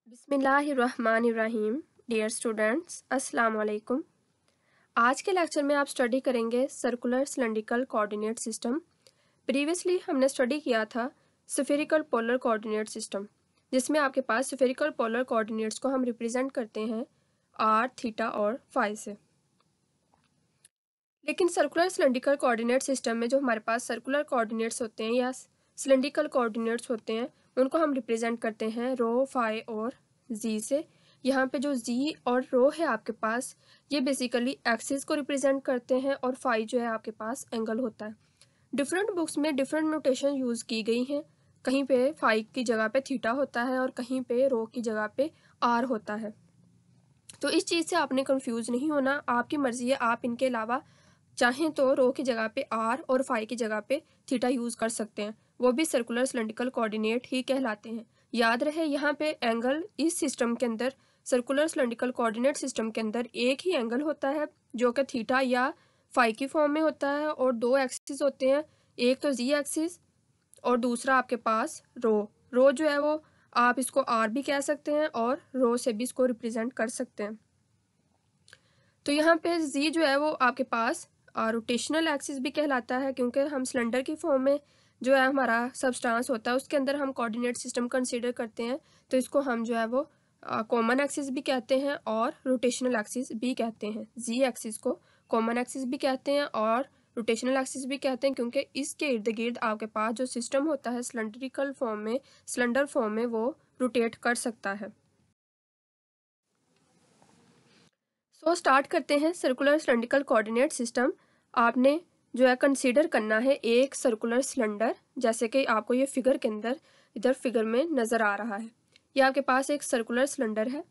बिस्मिल्लाहिर्रहमानिर्रहीम। Dear students, अस्सलाम वालेकुम। आज के लेक्चर में आप स्टडी करेंगे circular cylindrical coordinate system. Previously हमने स्टडी किया था स्फेरिकल पोलर कोऑर्डिनेट सिस्टम, जिसमें आपके पास स्फेरिकल पोलर कोऑर्डिनेट्स को हम रिप्रेजेंट करते हैं आर, थीटा और फाई से। लेकिन सर्कुलर सिलेंड्रिकल कोऑर्डिनेट सिस्टम में जो हमारे पास सर्कुलर कोऑर्डिनेट्स होते हैं या सिलेंड्रिकल कोऑर्डिनेट्स होते हैं, उनको हम रिप्रेजेंट करते हैं रो, फाई और जी से। यहाँ पे जो जी और रो है आपके पास, ये बेसिकली एक्सिस को रिप्रेजेंट करते हैं और फाई जो है आपके पास एंगल होता है। डिफरेंट बुक्स में डिफरेंट नोटेशन यूज़ की गई हैं। कहीं पे फाई की जगह पे थीटा होता है और कहीं पे रो की जगह पे आर होता है। तो इस चीज़ से आपने कंफ्यूज नहीं होना, आपकी मर्जी है, आप इनके अलावा चाहें तो रो की जगह पे आर और फाई की जगह पे थीटा यूज़ कर सकते हैं, वो भी सर्कुलर सिलेंड्रिकल कोऑर्डिनेट ही कहलाते हैं। याद रहे, यहाँ पे एंगल इस सिस्टम के अंदर, सर्कुलर सिलेंड्रिकल कोऑर्डिनेट सिस्टम के अंदर एक ही एंगल होता है जो कि थीटा या फाई की फॉर्म में होता है, और दो एक्सिस होते हैं, एक तो जी एक्सिस और दूसरा आपके पास रो जो है वो आप इसको आर भी कह सकते हैं और रो से भी इसको रिप्रेजेंट कर सकते हैं। तो यहाँ पे जी जो है वो आपके पास रोटेशनल एक्सिस भी कहलाता है, क्योंकि हम सिलेंडर की फॉर्म में जो है हमारा सब्सटेंस होता है उसके अंदर हम कोऑर्डिनेट सिस्टम कंसीडर करते हैं, तो इसको हम जो है वो कॉमन एक्सिस भी कहते हैं और रोटेशनल एक्सिस भी कहते हैं। जी एक्सिस को कॉमन एक्सिस भी कहते हैं और रोटेशनल एक्सिस भी कहते हैं, क्योंकि इसके इर्द गिर्द आपके पास जो सिस्टम होता है सिलेंड्रिकल फॉर्म में, सिलेंडर फॉर्म में, वो रोटेट कर सकता है। सो स्टार्ट करते हैं सर्कुलर सिलेंड्रिकल कोऑर्डिनेट सिस्टम। आपने जो है कंसीडर करना है एक सर्कुलर सिलेंडर, जैसे कि आपको ये फिगर के अंदर इधर फिगर में नज़र आ रहा है। ये आपके पास एक सर्कुलर सिलेंडर है।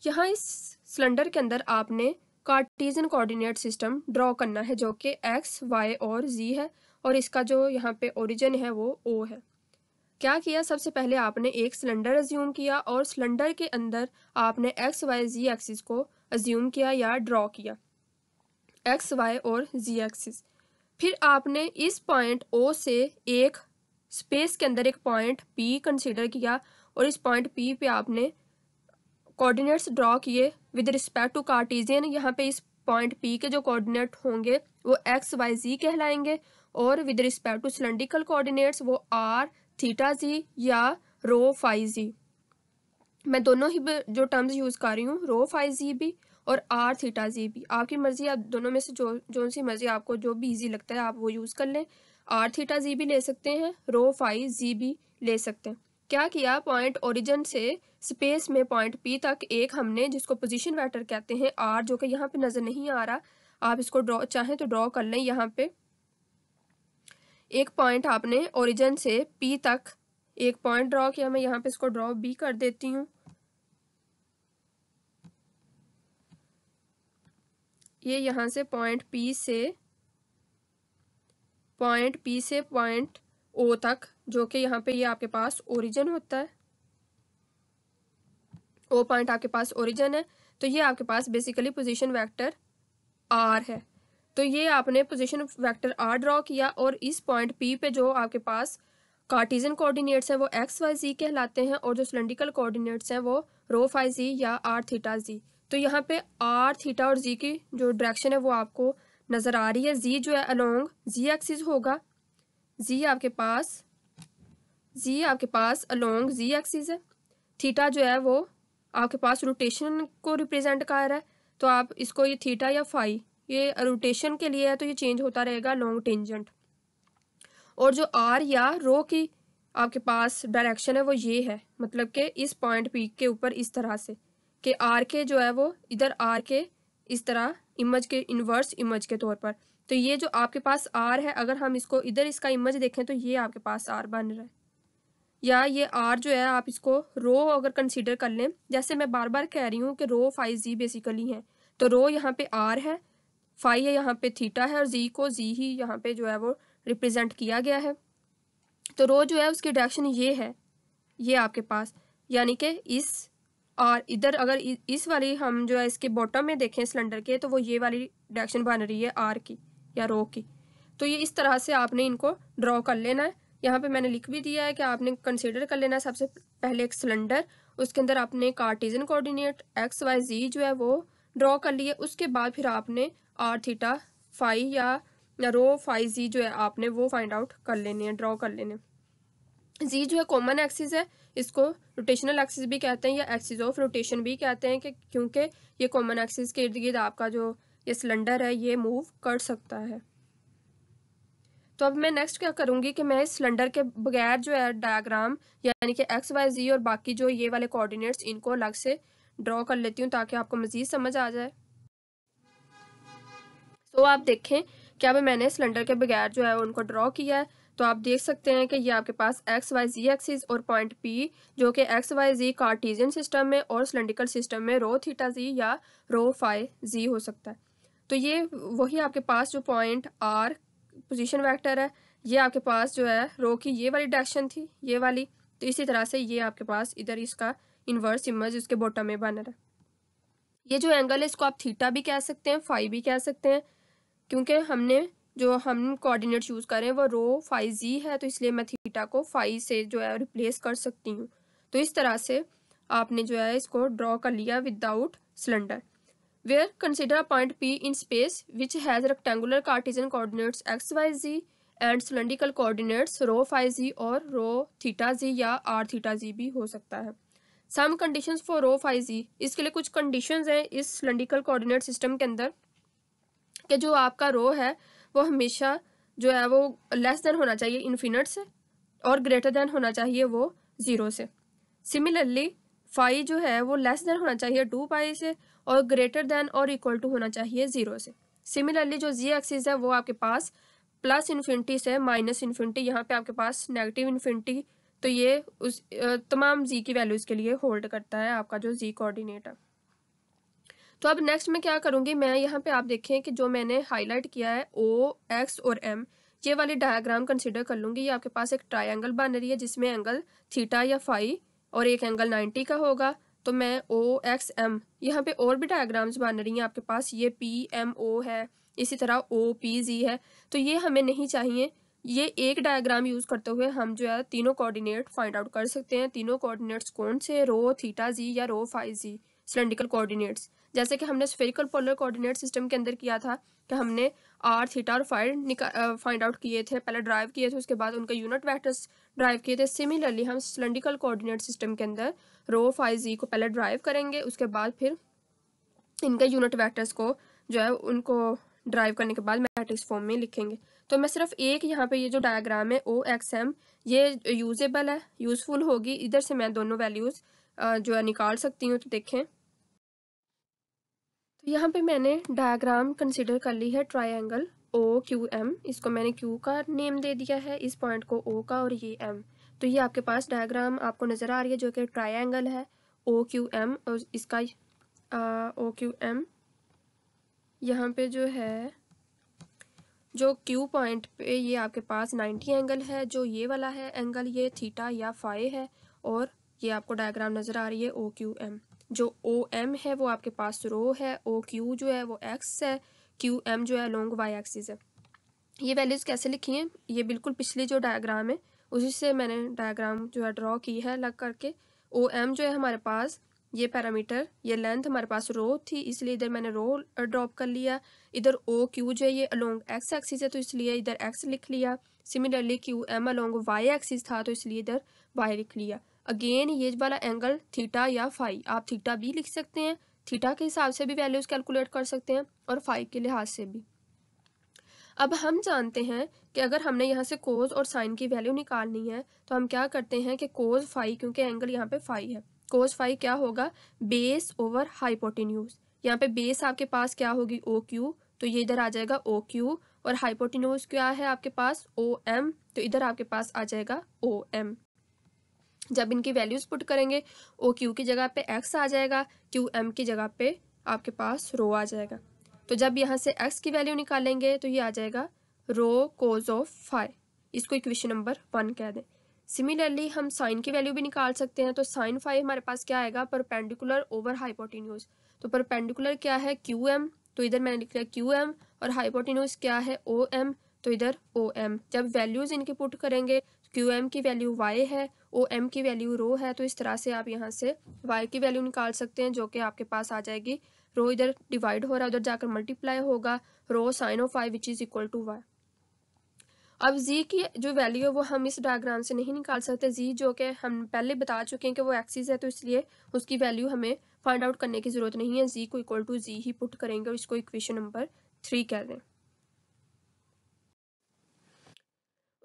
यहाँ इस सिलेंडर के अंदर आपने कार्टेशियन कोऑर्डिनेट सिस्टम ड्रॉ करना है, जो कि एक्स, वाई और जी है, और इसका जो यहाँ पे ओरिजिन है वो ओ है। क्या किया, सबसे पहले आपने एक सिलेंडर अज्यूम किया और सिलेंडर के अंदर आपने एक्स, वाई, जी एक्सिस को अज्यूम किया या ड्रॉ किया, एक्स, वाई और जी एक्सिस। फिर आपने इस पॉइंट ओ से एक स्पेस के अंदर एक पॉइंट पी कंसीडर किया और इस पॉइंट पी पे आपने कोऑर्डिनेट्स ड्रॉ किए विद रिस्पेक्ट टू कार्टेशियन। यहाँ पे इस पॉइंट पी के जो कोऑर्डिनेट होंगे वो एक्स, वाई, जी कहलाएंगे, और with respect to cylindrical coordinates वो आर, थीटा जी या रो, फाई जी। मैं दोनों ही जो टर्म्स यूज़ कर रही हूँ, रो, फाई जी भी और आर, थीटा जी भी, आपकी मर्जी, आप दोनों में से जो सी मर्जी आपको जो भी इजी लगता है आप वो यूज़ कर लें। आर, थीटा जी भी ले सकते हैं, रो, फाई जी भी ले सकते हैं। क्या किया, पॉइंट ओरिजिन से स्पेस में पॉइंट पी तक एक हमने, जिसको पोजीशन वेक्टर कहते हैं, आर, जो कि यहाँ पे नज़र नहीं आ रहा, आप इसको ड्रॉ चाहें तो ड्रॉ कर लें। यहाँ पे एक पॉइंट आपने ओरिजिन से पी तक एक पॉइंट ड्रॉ किया, मैं यहाँ पे इसको ड्रॉ भी कर देती हूँ। ये यहाँ से पॉइंट पी से पॉइंट ओ तक, जो कि यहाँ पे ये आपके पास ओरिजिन होता है, ओ पॉइंट आपके पास ओरिजिन है, तो ये आपके पास बेसिकली पोजीशन वेक्टर आर है। तो ये आपने पोजीशन वेक्टर आर ड्रॉ किया और इस पॉइंट पी पे जो आपके पास कार्टेशियन कोऑर्डिनेट्स हैं वो एक्स, वाई, जी कहलाते हैं, और जो सिलेंड्रिकल कोऑर्डिनेट्स हैं वो रो, फाई, जी या आर, थीटा, जी। तो यहाँ पे आर, थीटा और जी की जो डायरेक्शन है वो आपको नज़र आ रही है। जी जो है अलोंग जी एक्सिस होगा, जी आपके पास अलोंग जी एक्सिस है। थीटा जो है वो आपके पास रोटेशन को रिप्रेजेंट कर रहा है, तो आप इसको ये थीटा या फाई, ये रोटेशन के लिए है तो ये चेंज होता रहेगा लॉन्ग टेंजेंट। और जो आर या रो की आपके पास डायरेक्शन है वो ये है, मतलब कि इस पॉइंट पी के ऊपर इस तरह से, कि आर के जो है वो इधर आर के इस तरह इमेज के इन्वर्स इमेज के तौर पर। तो ये जो आपके पास आर है, अगर हम इसको इधर इसका इमेज देखें तो ये आपके पास आर बन रहा है, या ये आर जो है आप इसको रो अगर कंसीडर कर लें, जैसे मैं बार बार कह रही हूँ कि रो, फाई, जी बेसिकली हैं, तो रो यहाँ पे आर है, फाई है यहाँ पे थीटा है, और जी को जी ही यहाँ पे जो है वो रिप्रेजेंट किया गया है। तो रो जो है उसकी डायरेक्शन ये है, ये आपके पास, यानी कि इस और इधर अगर इस वाली हम जो है इसके बॉटम में देखें सिलेंडर के, तो वो ये वाली डायरेक्शन बन रही है आर की या रो की। तो ये इस तरह से आपने इनको ड्रॉ कर लेना है। यहाँ पे मैंने लिख भी दिया है कि आपने कंसीडर कर लेना सबसे पहले एक सिलेंडर, उसके अंदर आपने कार्टेशियन कोऑर्डिनेट एक्स वाई जी जो है वो ड्रॉ कर लिए। उसके बाद फिर आपने आर थीटा फाई या रो फाई जी जो है आपने वो फाइंड आउट कर लेने हैं, ड्रॉ कर लेने। जी जो है कॉमन एक्सिस है, इसको रोटेशनल एक्सिस भी कहते हैं या एक्सिस ऑफ रोटेशन भी कहते हैं कि क्योंकि ये कॉमन एक्सिस के इर्द गिर्द आपका जो ये सिलेंडर है ये मूव कर सकता है। तो अब मैं नेक्स्ट क्या करूँगी कि मैं इस सिलेंडर के बगैर जो है डायग्राम यानी कि एक्स वाई जी और बाकी जो ये वाले कोऑर्डिनेट्स इनको अलग से ड्रॉ कर लेती हूँ ताकि आपको मज़ीद समझ आ जाए। तो आप देखें कि अब मैंने सिलेंडर के बगैर जो है उनको ड्रॉ किया है। तो आप देख सकते हैं कि ये आपके पास एक्स वाई जी एक्सिस और पॉइंट पी जो कि एक्स वाई जी कार्टेशियन सिस्टम में और सिलेंड्रिकल सिस्टम में रो थीटा जी या रो फाई जी हो सकता है। तो ये वही आपके पास जो पॉइंट आर पोजीशन वेक्टर है, ये आपके पास जो है रो की ये वाली डायरेक्शन थी, ये वाली। तो इसी तरह से ये आपके पास इधर इसका इन्वर्स इमेज उसके बॉटम में बन रहा है। ये जो एंगल है इसको आप थीटा भी कह सकते हैं, फाई भी कह सकते हैं, क्योंकि हम कोऑर्डिनेट यूज़ कर रहे हैं वो रो फाई जी है, तो इसलिए मैं थीटा को फाई से जो है रिप्लेस कर सकती हूँ। तो इस तरह से आपने जो है इसको ड्रॉ कर लिया without cylinder. Where consider a point P in space which has rectangular Cartesian coordinates x, y, z and cylindrical coordinates rho phi z और rho theta z या r theta z भी हो सकता है। Some conditions for rho phi z, इसके लिए कुछ conditions हैं इस cylindrical coordinate system के अंदर कि जो आपका रो है वो हमेशा जो है वो लेस देन होना चाहिए इन्फिनिट से और ग्रेटर देन होना चाहिए वो ज़ीरो से। सिमिलरली फाई जो है वो लेस देन होना चाहिए 2 पाई से और ग्रेटर देन और इक्वल टू होना चाहिए 0 से। सिमिलरली जो जी एक्सिस है वो आपके पास प्लस इन्फिनिटी से माइनस इन्फिनिटी, यहाँ पे आपके पास नेगेटिव इन्फिनिटी, तो ये उस तमाम जी की वैल्यूज़ के लिए होल्ड करता है आपका जो जी कोऑर्डिनेट है। तो अब नेक्स्ट मैं क्या करूँगी, मैं यहाँ पे आप देखें कि जो मैंने हाईलाइट किया है ओ एक्स और एम, ये वाली डायग्राम कंसिडर कर लूँगी। ये आपके पास एक ट्रायंगल बन रही है जिसमें एंगल थीटा या फाई और एक एंगल 90 का होगा। तो मैं ओ एक्स एम, यहाँ पे और भी डायग्राम्स बन रही हैं आपके पास, ये पी एम ओ है, इसी तरह ओ पी जी है। तो ये हमें नहीं चाहिए, ये एक डायग्राम यूज़ करते हुए हम जो है तीनों कोऑर्डिनेट फाइंड आउट कर सकते हैं। तीनों कोऑर्डिनेट्स कौन से, रो थीटा जी या रो फाई जी, सिलेंड्रिकल कोऑर्डिनेट्स। जैसे कि हमने स्फेरिकल पोलर कोऑर्डिनेट सिस्टम के अंदर किया था कि हमने आर थीटा और फाइंड आउट किए थे, पहले ड्राइव किए थे, उसके बाद उनके यूनिट वेक्टर्स ड्राइव किए थे। सिमिलरली हम सिलेंड्रिकल कोऑर्डिनेट सिस्टम के अंदर रो फाई जी को पहले ड्राइव करेंगे, उसके बाद फिर इनके यूनिट वेक्टर्स को जो है उनको ड्राइव करने के बाद मैट्रिक्स फॉर्म में लिखेंगे। तो मैं सिर्फ एक यहाँ पे ये जो डायग्राम है ओ एक्स एम, ये यूजेबल है, यूज़फुल होगी, इधर से मैं दोनों वैल्यूज़ जो है निकाल सकती हूँ। तो देखें, तो यहाँ पे मैंने डायग्राम कंसिडर कर ली है ट्रायंगल ओ क्यू एम, इसको मैंने क्यू का नेम दे दिया है, इस पॉइंट को ओ का और ये एम। तो ये आपके पास डायग्राम आपको नज़र आ रही है जो कि ट्रायंगल है ओ क्यू एम, और इसका ओ क्यू एम यहाँ पे जो है जो क्यू पॉइंट पे ये आपके पास 90 एंगल है, जो ये वाला है एंगल ये थीटा या फाई है, और ये आपको डायग्राम नज़र आ रही है ओ क्यू एम। जो ओ एम है वो आपके पास रो है, ओ क्यू जो है वो एक्स है, क्यू एम जो है लॉन्ग वाई एक्सिस है। ये वैल्यूज़ कैसे लिखी हैं, ये बिल्कुल पिछली जो डायग्राम है उसी से मैंने डायग्राम जो है ड्रॉ की है अलग करके। ओ एम जो है हमारे पास ये पैरामीटर, ये लेंथ हमारे पास रो थी इसलिए इधर मैंने रो ड्रॉप कर लिया। इधर ओ क्यू जो है ये अलोंग एक्स एक्सिस है तो इसलिए इधर एक्स लिख लिया। Similarly q m along y axis था तो इसलिए इधर वाई लिख लिया। अगेन ये वाला एंगल थीटा या फाई, आप थीटा भी लिख सकते हैं, थीटा के हिसाब से भी वैल्यूज़ कैलकुलेट कर सकते हैं और फाई के लिहाज से भी। अब हम जानते हैं कि अगर हमने यहाँ से कोज और साइन की वैल्यू निकालनी है तो हम क्या करते हैं कि कोज फाई, क्योंकि एंगल यहाँ पे फाई है, कोज फाई क्या होगा, बेस ओवर हाइपोटेन्यूज। यहाँ पे बेस आपके पास क्या होगी ओ क्यू, तो ये इधर आ जाएगा ओ क्यू, और हाइपोटेन्यूज क्या है आपके पास ओ एम, तो इधर आपके पास आ जाएगा ओ एम। जब इनकी वैल्यूज पुट करेंगे ओ क्यू की जगह पे एक्स आ जाएगा, क्यू एम की जगह पे आपके पास रो आ जाएगा। तो जब यहाँ से x की वैल्यू निकालेंगे तो ये आ जाएगा रो कोज ऑफ फाई, इसको इक्वेशन नंबर 1 कह दें। सिमिलरली हम साइन की वैल्यू भी निकाल सकते हैं, तो साइन फाई हमारे पास क्या आएगा, परपेंडिकुलर ओवर हाइपोटेन्यूज। तो परपेंडिकुलर क्या है क्यू एम, तो इधर मैंने लिख लिया क्यू एम, और हाइपोटेन्यूज क्या है ओ एम, तो इधर ओ एम। जब वैल्यूज इनके पुट करेंगे क्यू एम की वैल्यू वाई है, ओ एम की वैल्यू रो है। तो इस तरह से आप यहाँ से वाई की वैल्यू निकाल सकते हैं, जो कि आपके पास आ जाएगी, रो इधर डिवाइड हो रहा है, उधर जाकर मल्टीप्लाई होगा, rho sine of y which is equal to y. अब जी की जो वैल्यू है वो हम इस डायग्राम से नहीं निकाल सकते। जी जो कि हम पहले बता चुके हैं कि वो एक्सिस है, तो इसलिए उसकी वैल्यू हमें फाइंड आउट करने की ज़रूरत नहीं है। जी को इक्वल टू जी ही पुट करेंगे और इसको इक्वेशन नंबर 3 कह दें।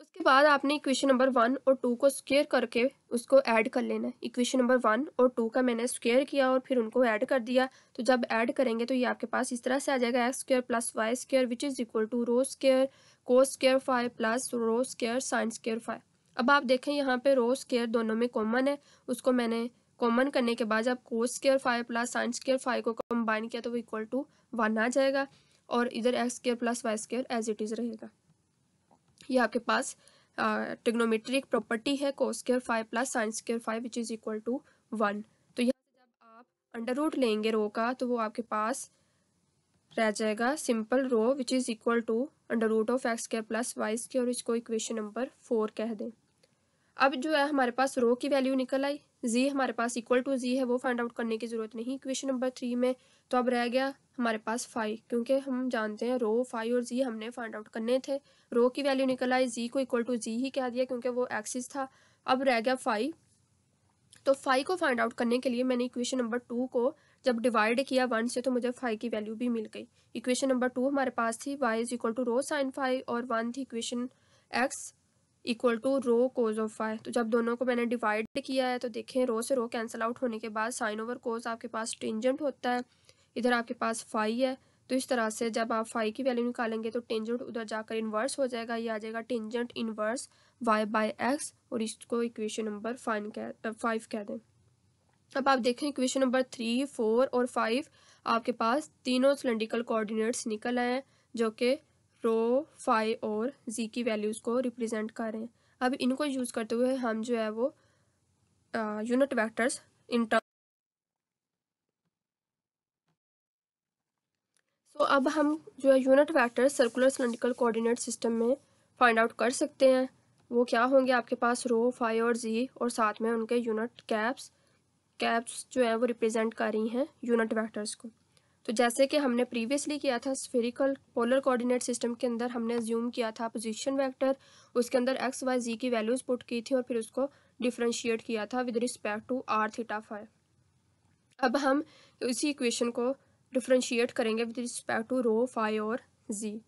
उसके बाद आपने इक्वेशन नंबर 1 और 2 को स्क्वायर करके उसको ऐड कर लेना है। इक्वेशन नंबर 1 और 2 का मैंने स्क्वायर किया और फिर उनको ऐड कर दिया। तो जब ऐड करेंगे तो ये आपके पास इस तरह से आ जाएगा, x square plus y square which is equal to rho square cos square five plus rho square sine square five. अब आप देखें यहाँ पे रो स्क्वायर दोनों में कॉमन है, उसको मैंने कॉमन करने के बाद जब कोस square five plus sine square five को कंबाइन किया तो वो इक्वल टू 1 आ जाएगा और इधर x square plus y square as it is रहेगा। ये आपके पास ट्रिग्नोमेट्रिक प्रॉपर्टी है, cos square five plus sine square five which is equal to 1। तो यहाँ से जब आप अंडर रूट लेंगे रो का तो वो आपके पास रह जाएगा simple rho which is equal to under root of x square plus y square और इसको इक्वेशन नंबर 4 कह दें। अब जो है हमारे पास रो की वैल्यू निकल आई, जी हमारे पास इक्वल टू जी है, वो फाइंड आउट करने की ज़रूरत नहीं इक्वेशन नंबर 3 में। तो अब रह गया हमारे पास फाई, क्योंकि हम जानते हैं रो फाई और जी हमने फाइंड आउट करने थे। रो की वैल्यू निकल आई, जी को इक्वल टू जी ही कह दिया क्योंकि वो एक्सिस था। अब रह गया फाई, तो फाई को फाइंड आउट करने के लिए मैंने इक्वेशन नंबर 2 को जब डिवाइड किया 1 से तो मुझे फाई की वैल्यू भी मिल गई। इक्वेशन नंबर 2 हमारे पास थी y is equal to rho sine phi और 1 थी equation x equal to rho cos of phi. तो जब दोनों को मैंने डिवाइड किया है तो देखें रो से रो कैंसिल आउट होने के बाद साइन ओवर कोज आपके पास टेंजेंट होता है, इधर आपके पास फाई है। तो इस तरह से जब आप फाई की वैल्यू निकालेंगे तो टेंजेंट उधर जाकर इन्वर्स हो जाएगा, ये आ जाएगा tangent inverse y by x और इसको इक्वेशन नंबर 5 कह दें। अब आप देखें इक्वेशन नंबर 3, 4 और 5 आपके पास तीनों सिलेंड्रिकल कोऑर्डिनेट्स निकल आए हैं जो कि रो फाई और जी की वैल्यूज़ को रिप्रेजेंट कर रहे हैं। अब इनको यूज़ करते हुए हम जो है वो यूनिट वेक्टर्स इन टर्म अब हम जो है unit vector circular cylindrical coordinate system में फाइंड आउट कर सकते हैं। वो क्या होंगे, आपके पास रो फाई और जी और साथ में उनके यूनिट कैप्स जो है वो रिप्रेजेंट कर रही हैं यूनिट वेक्टर्स को। तो जैसे कि हमने प्रीवियसली किया था स्फेरिकल पोलर कोऑर्डिनेट सिस्टम के अंदर हमने अज्यूम किया था पोजीशन वेक्टर, उसके अंदर एक्स वाई जी की वैल्यूज़ पुट की थी और फिर उसको डिफ्रेंशिएट किया था with respect to r theta phi. अब हम इसी इक्वेशन को डिफ्रेंशिएट करेंगे with respect to rho phi और जी।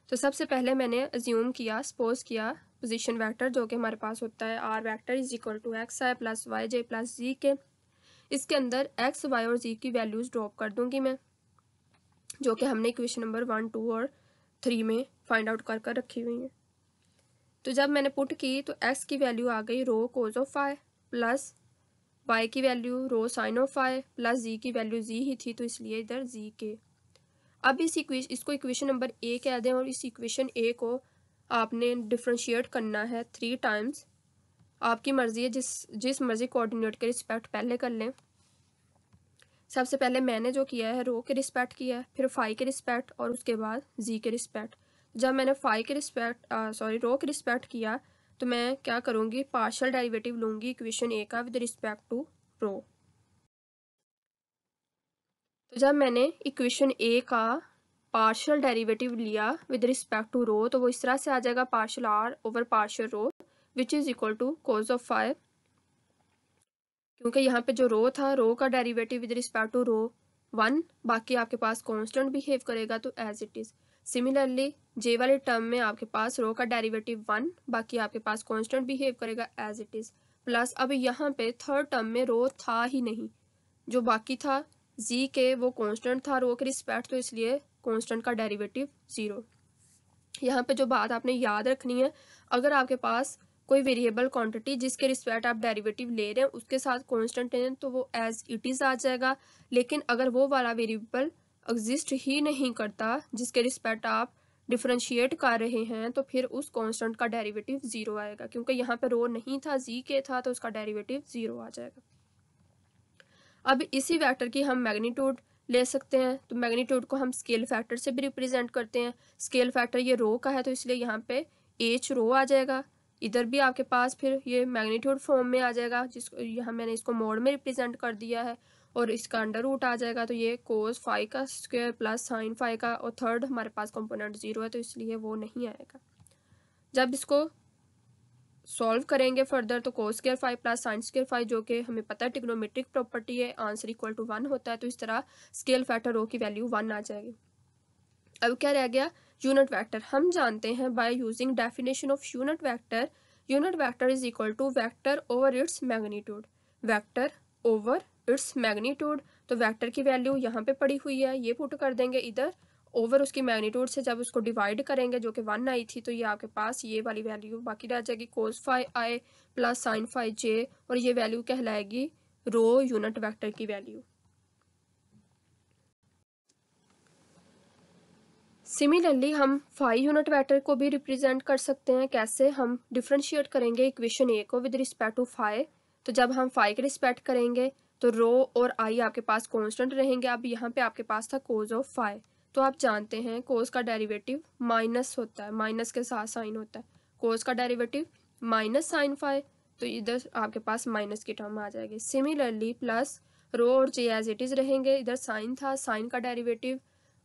तो सबसे पहले मैंने अज्यूम किया, सपोज किया पोजीशन वेक्टर जो कि हमारे पास होता है R vector is equal to X I plus Y J plus Z K. इसके अंदर एक्स वाई और जी की वैल्यूज़ ड्रॉप कर दूंगी मैं, जो कि हमने इक्वेशन नंबर 1, 2 और 3 में फाइंड आउट कर कर रखी हुई है। तो जब मैंने पुट की तो एक्स की वैल्यू आ गई rho cos of phi plus Y की value rho sine of phi plus Z की वैल्यू जी ही थी तो इसलिए इधर जी के। अब इसको इक्वेशन नंबर ए कह दें और इस इक्वेशन ए को आपने डिफ्रेंशिएट करना है 3 टाइम्स। आपकी मर्जी है, जिस मर्जी कोऑर्डिनेट के रिस्पेक्ट पहले कर लें। सबसे पहले मैंने जो किया है रो के रिस्पेक्ट किया है, फिर फाई के रिस्पेक्ट और उसके बाद जी के रिस्पेक्ट। जब मैंने फाई के रिस्पेक्ट रो के रिस्पेक्ट किया तो मैं क्या करूँगी, पार्शियल डेरिवेटिव लूँगी इक्वेशन ए का विद रिस्पेक्ट टू रो। तो जब मैंने इक्वेशन ए का पार्शियल डेरिवेटिव लिया विद रिस्पेक्ट टू रो तो वो इस तरह से आ जाएगा partial r over partial rho which is equal to cos of phi. क्योंकि यहाँ पे जो रो था रो का derivative with respect to rho 1, बाकी आपके पास कांस्टेंट बिहेव करेगा तो as it is. Similarly j वाले टर्म में आपके पास रो का डेरिवेटिव 1, बाकी आपके पास कांस्टेंट बिहेव करेगा एज इट इज़। प्लस अब यहाँ पे थर्ड टर्म में रो था ही नहीं, जो बाकी था जी के वो कांस्टेंट था रो के रिस्पेक्ट, तो इसलिए कांस्टेंट का डेरिवेटिव 0। यहाँ पे जो बात आपने याद रखनी है, अगर आपके पास कोई वेरिएबल क्वांटिटी जिसके रिस्पेक्ट आप डेरिवेटिव ले रहे हैं उसके साथ कांस्टेंट है तो वो एज इट इज़ आ जाएगा। लेकिन अगर वो वाला वेरिएबल एग्जिस्ट ही नहीं करता जिसके रिस्पेक्ट आप डिफरेंशिएट कर रहे हैं तो फिर उस कांस्टेंट का डेरिवेटिव 0 आएगा। क्योंकि यहाँ पे रो नहीं था जी के था तो उसका डेरिवेटिव 0 आ जाएगा। अब इसी वेक्टर की हम मैग्नीट्यूड ले सकते हैं, तो मैग्नीट्यूड को हम स्केल फैक्टर से भी रिप्रेजेंट करते हैं। स्केल फैक्टर ये रो का है तो इसलिए यहाँ पे एच रो आ जाएगा इधर भी आपके पास फिर ये मैग्नीट्यूड फॉर्म में आ जाएगा, जिसको यहाँ मैंने इसको मोड में रिप्रेजेंट कर दिया है, और इसका अंडर रूट आ जाएगा। तो ये कोस फाई का स्क्वायर प्लस साइन फाई का, और थर्ड हमारे पास कंपोनेंट 0 है तो इसलिए वो नहीं आएगा। जब इसको सॉल्व करेंगे फर्दर तो cos square phi plus sine square phi, जो कि हमें पता है ट्रिग्नोमेट्रिक प्रॉपर्टी है, आंसर इक्वल टू 1 होता है, तो इस तरह स्केल फैक्टर रो की वैल्यू 1 आ जाएगी। अब क्या रह गया, यूनिट वेक्टर। हम जानते हैं by using definition of unit vector is equal to vector over its magnitude, vector over its magnitude. तो वेक्टर की वैल्यू यहाँ पे पड़ी हुई है, ये पुट कर देंगे इधर, ओवर उसकी मैग्नीट्यूड से जब उसको डिवाइड करेंगे जो कि 1 आई थी, तो ये आपके पास ये वाली वैल्यू बाकी रह जाएगी कोस फाई आई प्लस साइन फाई जे, और ये वैल्यू कहलाएगी रो यूनिट वेक्टर की वैल्यू। सिमिलरली हम फाई यूनिट वेक्टर को भी रिप्रेजेंट कर सकते हैं। कैसे, हम डिफ्रेंशिएट करेंगे इक्वेशन ए को विद रिस्पेक्ट टू फाई। तो जब हम फाई के रिस्पेक्ट करेंगे तो रो और आई आपके पास कांस्टेंट रहेंगे। अब यहाँ पे आपके पास था कोस ऑफ फाई, तो आप जानते हैं कोस का डेरिवेटिव माइनस होता है, माइनस के साथ साइन होता है, कोस का डेरिवेटिव माइनस साइन फाई, तो इधर आपके पास माइनस की टर्म आ जाएगी। सिमिलरली प्लस रो और जे एज इट इज रहेंगे, इधर साइन था, साइन का डेरिवेटिव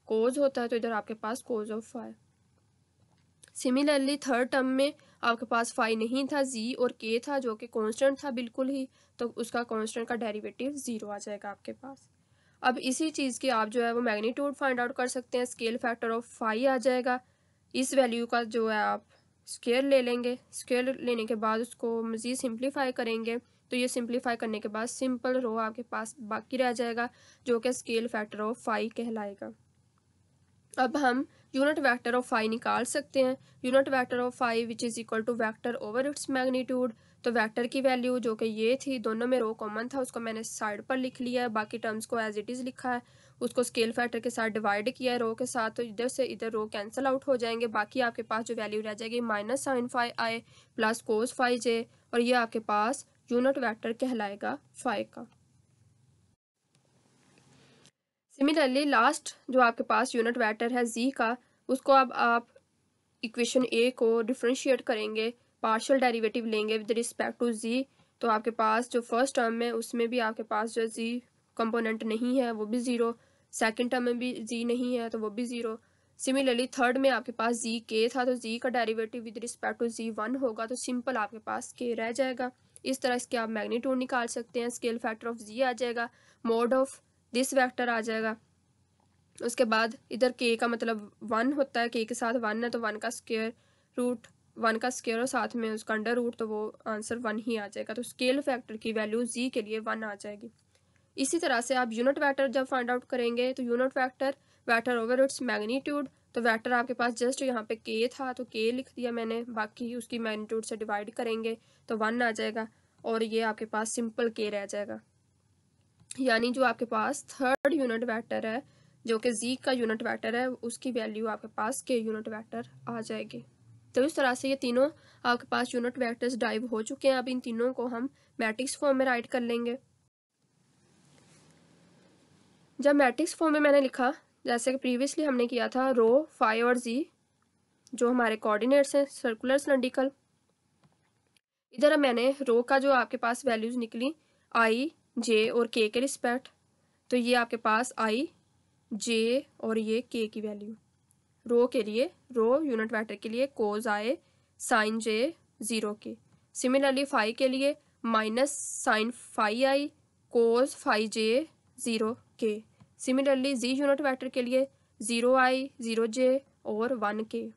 कोज होता है, तो इधर आपके पास cos of phi. Similarly third term में आपके पास फाई नहीं था, जी और के था जो कि कांस्टेंट था बिल्कुल ही, तो उसका कांस्टेंट का डेरिवेटिव 0 आ जाएगा आपके पास। अब इसी चीज़ की आप जो है वो मैग्नीट्यूड फाइंड आउट कर सकते हैं, स्केल फैक्टर ऑफ फाई आ जाएगा। इस वैल्यू का जो है आप स्क्वायर ले लेंगे, स्क्वायर लेने के बाद उसको मज़ीद सिंप्लीफाई करेंगे, तो ये सिंप्लीफाई करने के बाद सिंपल रो आपके पास बाकी रह जाएगा जो कि स्केल फैक्टर ऑफ फाई कहलाएगा। अब हम यूनिट वेक्टर ऑफ फाई निकाल सकते हैं, unit vector of phi which is equal to vector over its magnitude. तो वेक्टर की वैल्यू जो कि ये थी, दोनों में रो कॉमन था, उसको मैंने साइड पर लिख लिया है, बाकी टर्म्स को एज इट इज़ लिखा है, उसको स्केल फैक्टर के साथ डिवाइड किया है रो के साथ, तो इधर से इधर रो कैंसिल आउट हो जाएंगे, बाकी आपके पास जो वैल्यू रह जाएगी माइनस साइन फाई आई प्लस कोस फाई जे, और ये आपके पास यूनिट वेक्टर कहलाएगा फाई का। सिमिलरली लास्ट जो आपके पास यूनिट वेक्टर है जी का, उसको अब आप इक्वेशन ए को डिफ्रेंशिएट करेंगे, पार्शियल डेरिवेटिव लेंगे विद रिस्पेक्ट टू जी, तो आपके पास जो फर्स्ट टर्म है उसमें भी आपके पास जो जी कंपोनेंट नहीं है वो भी 0, सेकंड टर्म में भी जी नहीं है तो वो भी 0। सिमिलरली थर्ड में आपके पास जी के था, तो जी का डेरिवेटिव विद रिस्पेक्ट टू जी 1 होगा, तो सिंपल आपके पास के रह जाएगा। इस तरह इसके आप मैग्नीट्यूड निकाल सकते हैं, स्केल फैक्टर ऑफ जी आ जाएगा, मोड ऑफ दिस वेक्टर आ जाएगा। उसके बाद इधर के का मतलब 1 होता है, के के साथ 1 है तो 1 का स्क्वायर रूट, 1 का स्क्वायर और साथ में उसका अंडर रूट, तो वो आंसर 1 ही आ जाएगा। तो स्केल फैक्टर की वैल्यू जी के लिए 1 आ जाएगी। इसी तरह से आप यूनिट वेक्टर जब फाइंड आउट करेंगे तो unit vector, vector over its magnitude, तो वेक्टर आपके पास जस्ट यहाँ पे के था तो के लिख दिया मैंने, बाकी उसकी मैग्नीट्यूड से डिवाइड करेंगे तो 1 आ जाएगा, और ये आपके पास सिंपल के रह जाएगा। यानी जो आपके पास थर्ड यूनिट वेक्टर है जो कि जी का यूनिट वेक्टर है, उसकी वैल्यू आपके पास के यूनिट वेक्टर आ जाएगी। तो इस तरह से ये तीनों आपके पास यूनिट वेक्टर्स डाइव हो चुके हैं। अब इन तीनों को हम मैट्रिक्स फॉर्म में राइट कर लेंगे। जब मैट्रिक्स फॉर्म में मैंने लिखा, जैसे कि प्रीवियसली हमने किया था, रो फाई और जी जो हमारे कोऑर्डिनेट्स हैं सर्कुलर सिलेंड्रिकल, इधर मैंने रो का जो आपके पास वैल्यूज निकली आई जे और के रिस्पेक्ट, तो ये आपके पास आई जे और ये के की वैल्यू। रो के लिए, रो यूनिट वेक्टर के लिए कोज आए साइन जे 0 के। सिमिलरली फाई के लिए माइनस साइन फाई आई कोज फाई जे 0 के। सिमिलरली जी यूनिट वेक्टर के लिए 0 आई 0 जे और 1 के।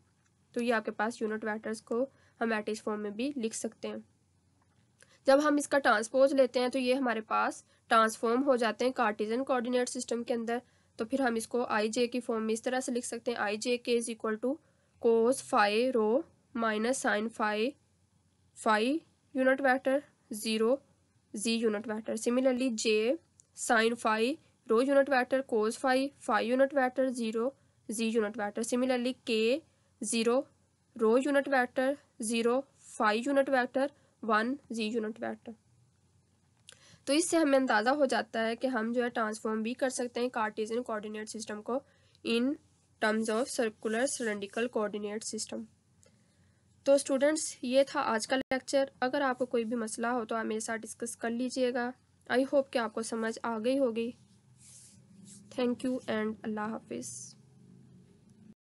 तो ये आपके पास यूनिट वेक्टर्स को हम मैट्रिक्स फॉर्म में भी लिख सकते हैं। जब हम इसका ट्रांसपोज लेते हैं तो ये हमारे पास ट्रांसफॉर्म हो जाते हैं कार्टेशियन कोऑर्डिनेट सिस्टम के अंदर, तो फिर हम इसको आई जे की फॉर्म में इस तरह से लिख सकते हैं, I J K is equal to cos phi rho minus sine phi phi unit vector 0 Z unit vector. Similarly J sine phi rho unit vector cos phi phi unit vector 0 Z unit vector. Similarly K 0 rho unit vector 0 phi unit vector 1 Z unit vector. तो इससे हमें अंदाज़ा हो जाता है कि हम जो है ट्रांसफॉर्म भी कर सकते हैं कार्टेशियन कोऑर्डिनेट सिस्टम को in terms of circular cylindrical coordinate system. तो स्टूडेंट्स, ये था आज का लेक्चर। अगर आपको कोई भी मसला हो तो आप मेरे साथ डिस्कस कर लीजिएगा। आई होप कि आपको समझ आ गई होगी। थैंक यू एंड अल्लाह हाफिज़।